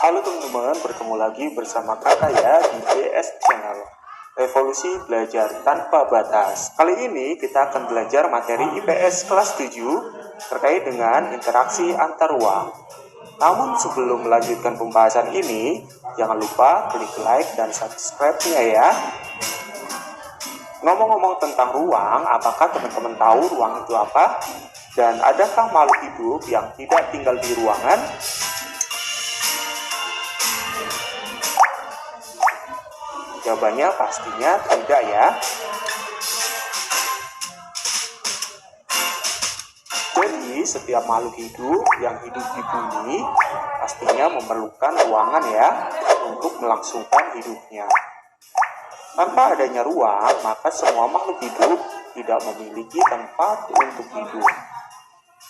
Halo teman-teman, bertemu lagi bersama kakak ya di BS Channel Revolusi Belajar Tanpa Batas. Kali ini kita akan belajar materi IPS kelas 7 terkait dengan interaksi antar ruang. Namun sebelum melanjutkan pembahasan ini, jangan lupa klik like dan subscribe-nya ya. Ngomong-ngomong tentang ruang, apakah teman-teman tahu ruang itu apa? Dan adakah makhluk hidup yang tidak tinggal di ruangan? Jawabannya pastinya tidak ya. Jadi setiap makhluk hidup yang hidup di bumi pastinya memerlukan ruangan ya untuk melangsungkan hidupnya. Tanpa adanya ruang, maka semua makhluk hidup tidak memiliki tempat untuk hidup.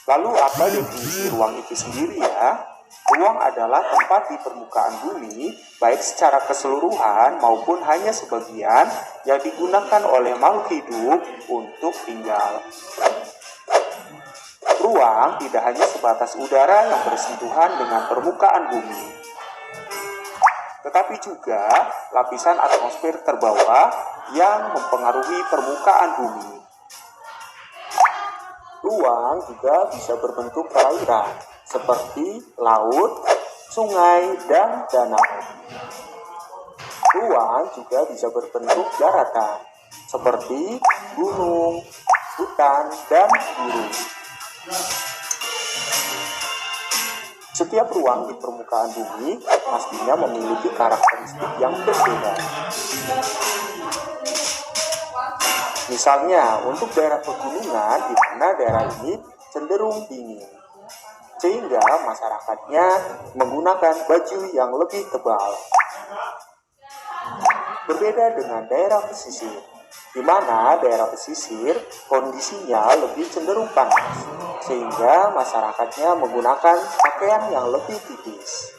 Lalu apa definisi ruang itu sendiri ya? Ruang adalah tempat di permukaan bumi, baik secara keseluruhan maupun hanya sebagian, yang digunakan oleh makhluk hidup untuk tinggal. Ruang tidak hanya sebatas udara yang bersentuhan dengan permukaan bumi, tetapi juga lapisan atmosfer terbawah yang mempengaruhi permukaan bumi. Ruang juga bisa berbentuk perairan, seperti laut, sungai, dan danau. Ruang juga bisa berbentuk daratan, seperti gunung, hutan, dan gurun. Setiap ruang di permukaan bumi pastinya memiliki karakteristik yang berbeda. Misalnya, untuk daerah pegunungan di mana daerah ini cenderung dingin, sehingga masyarakatnya menggunakan baju yang lebih tebal. Berbeda dengan daerah pesisir, di mana daerah pesisir kondisinya lebih cenderung panas, sehingga masyarakatnya menggunakan pakaian yang lebih tipis.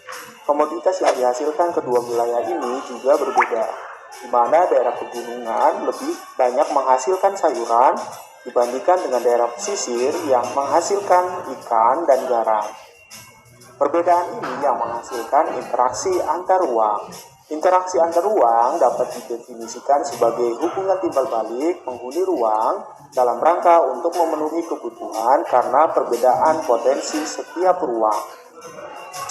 Komoditas yang dihasilkan kedua wilayah ini juga berbeda, di mana daerah pegunungan lebih banyak menghasilkan sayuran dibandingkan dengan daerah pesisir yang menghasilkan ikan dan garam. Perbedaan ini yang menghasilkan interaksi antar ruang. Interaksi antar ruang dapat didefinisikan sebagai hubungan timbal balik penghuni ruang dalam rangka untuk memenuhi kebutuhan karena perbedaan potensi setiap ruang.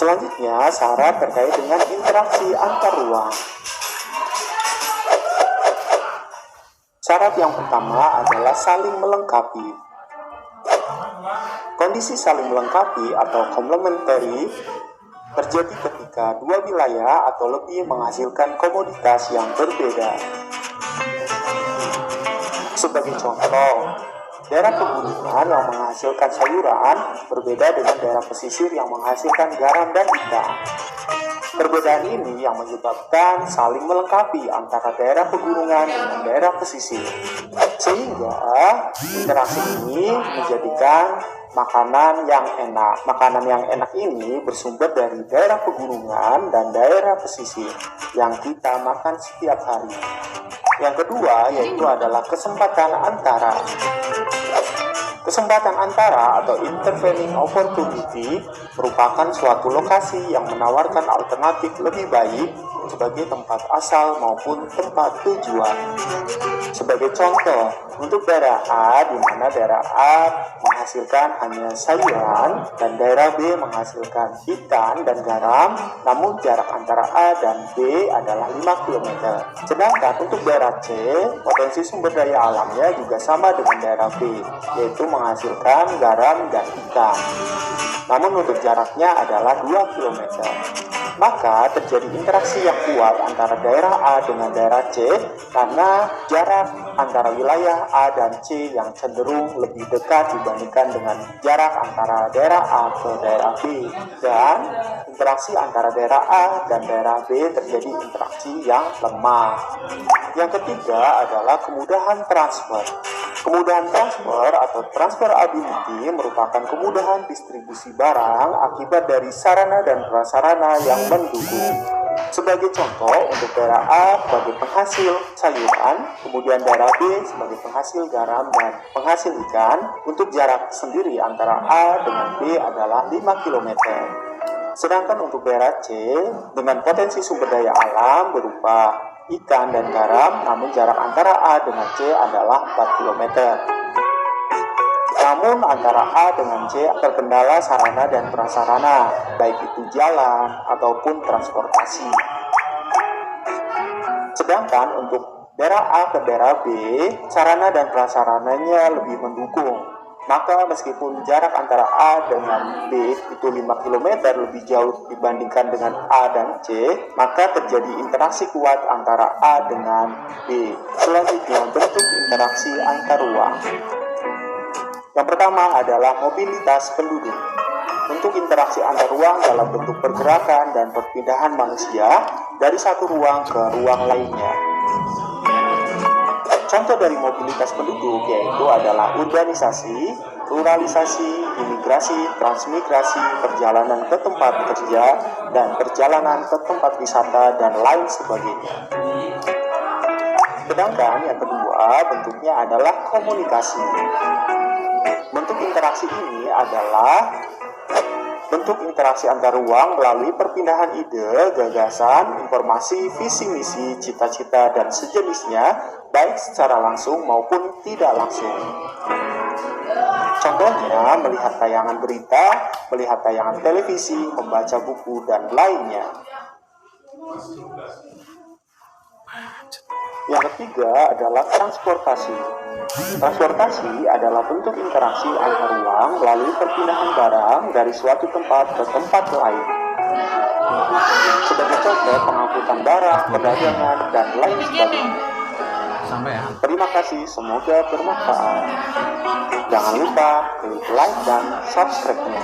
Selanjutnya, syarat terkait dengan interaksi antar ruang. Syarat yang pertama adalah saling melengkapi. Kondisi saling melengkapi atau complementary terjadi ketika dua wilayah atau lebih menghasilkan komoditas yang berbeda. Sebagai contoh, daerah pegunungan yang menghasilkan sayuran berbeda dengan daerah pesisir yang menghasilkan garam dan ikan. Perbedaan ini yang menyebabkan saling melengkapi antara daerah pegunungan dengan daerah pesisir, sehingga interaksi ini menjadikan makanan yang enak. Makanan yang enak ini bersumber dari daerah pegunungan dan daerah pesisir yang kita makan setiap hari. Yang kedua yaitu adalah kesempatan antara. Kesempatan antara atau intervening opportunity merupakan suatu lokasi yang menawarkan alternatif lebih baik sebagai tempat asal maupun tempat tujuan. Sebagai contoh, untuk daerah A, di mana daerah A menghasilkan hanya sayuran dan daerah B menghasilkan ikan dan garam, namun jarak antara A dan B adalah 5 km. Sedangkan untuk daerah C, potensi sumber daya alamnya juga sama dengan daerah B, yaitu menghasilkan garam dan ikan. Namun untuk jaraknya adalah 2 km. Maka terjadi interaksi yang kuat antara daerah A dengan daerah C karena jarak antara wilayah A dan C yang cenderung lebih dekat dibandingkan dengan jarak antara daerah A ke daerah B. Dan interaksi antara daerah A dan daerah B terjadi interaksi yang lemah. Yang ketiga adalah kemudahan transfer. Kemudahan transfer atau transfer ability merupakan kemudahan distribusi barang akibat dari sarana dan prasarana yang mendukung. Sebagai contoh, untuk daerah A sebagai penghasil sayuran, kemudian daerah B sebagai penghasil garam dan penghasil ikan, untuk jarak sendiri antara A dengan B adalah 5 km. Sedangkan untuk daerah C, dengan potensi sumber daya alam berupa ikan dan garam, namun jarak antara A dengan C adalah 4 km. Namun antara A dengan C terkendala sarana dan prasarana, baik itu jalan ataupun transportasi. Sedangkan untuk daerah A ke daerah B, sarana dan prasarananya lebih mendukung. Maka meskipun jarak antara A dengan B itu 5 km lebih jauh dibandingkan dengan A dan C, maka terjadi interaksi kuat antara A dengan B. Selanjutnya, bentuk interaksi antar ruang. Yang pertama adalah mobilitas penduduk. Bentuk interaksi antar ruang dalam bentuk pergerakan dan perpindahan manusia dari satu ruang ke ruang lainnya. Contoh dari mobilitas penduduk yaitu adalah urbanisasi, ruralisasi, imigrasi, transmigrasi, perjalanan ke tempat kerja, dan perjalanan ke tempat wisata, dan lain sebagainya. Sedangkan yang kedua bentuknya adalah komunikasi. Bentuk interaksi ini adalah bentuk interaksi antar ruang melalui perpindahan ide, gagasan, informasi, visi misi, cita-cita, dan sejenisnya, baik secara langsung maupun tidak langsung. Contohnya, melihat tayangan berita, melihat tayangan televisi, membaca buku, dan lainnya. Yang ketiga adalah transportasi. Transportasi adalah bentuk interaksi antar ruang melalui perpindahan barang dari suatu tempat ke tempat lain. Sebagai contoh, pengangkutan barang, perdagangan, dan lain sebagainya. Terima kasih, semoga bermanfaat. Jangan lupa klik like dan subscribe-nya.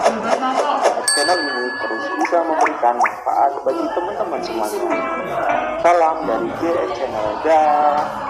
Channel ini terus bisa memberikan manfaat bagi teman-teman semuanya. Salam dari JN Channel. Dah.